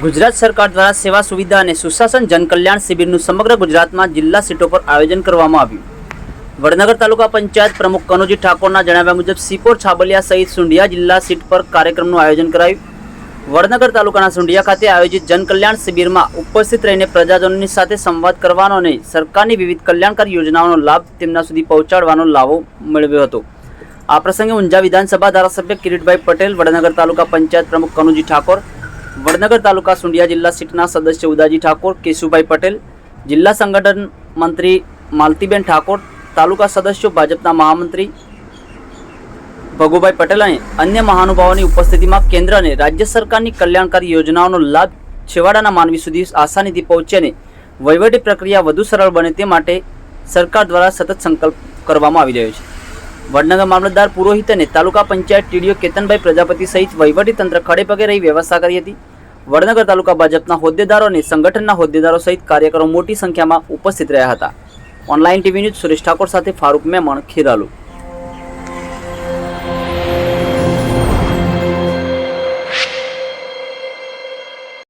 ગુજરાત સરકાર દ્વારા સેવા સુવિધા અને સુશાસન જનકલ્યાણ શિબિરનું સમગ્ર ગુજરાતમાં જિલ્લા સીટો પર આયોજન કરવામાં આવ્યું। વડનગર તાલુકા પંચાયત પ્રમુખ કનુજી ઠાકોરના જણાવ્યા મુજબ સિપોર છાબલિયા સહિત સુંઢિયા જિલ્લા સીટ પર કાર્યક્રમનું આયોજન કરાયું। વડનગર તાલુકાના સુંઢિયા ખાતે આયોજિત જનકલ્યાણ શિબિરમાં ઉપસ્થિત રહીને પ્રજાજનોની સાથે સંવાદ કરવાનો અને સરકારની વિવિધ કલ્યાણકારી યોજનાઓનો લાભ તેમના સુધી પહોંચાડવાનો લાવો મેળવ્યો હતો। આ પ્રસંગે ઊંઝા વિધાનસભા ધારાસભ્ય કિરીટભાઈ પટેલ, વડનગર તાલુકા પંચાયત પ્રમુખ કનુજી ઠાકોર, વડનગર તાલુકા સુંઢિયા જિલ્લા સીટના સદસ્ય ઉદાજી ઠાકોર, કેશુભાઈ પટેલ, જિલ્લા સંગઠન મંત્રી માલતીબેન ઠાકોર, તાલુકા સદસ્યો, ભાજપના મહામંત્રી ભગુભાઈ પટેલ અને અન્ય મહાનુભાવોની ઉપસ્થિતિમાં કેન્દ્ર અને રાજ્ય સરકારની કલ્યાણકારી યોજનાઓનો લાભ છેવાડાના માનવી સુધી આસાનીથી પહોંચે અને વહીવટી પ્રક્રિયા વધુ સરળ બને તે માટે સરકાર દ્વારા સતત સંકલ્પ કરવામાં આવી રહ્યો છે। વડનગર મામલતદાર પુરોહિત અને તાલુકા પંચાયત ટીડીઓ કેતનભાઈ પ્રજાપતિ સહિત વહીવટી તંત્ર ખડેપગે રહી વ્યવસ્થા કરી હતી। વડનગર તાલુકા ભાજપના હોદ્દેદારો અને સંગઠનના હોદ્દેદારો સહિત કાર્યકરો મોટી સંખ્યામાં ઉપસ્થિત રહ્યા હતા। Online TV news Suresh Thakor સાથે ફારૂક મેમણ, ખેરાલુ।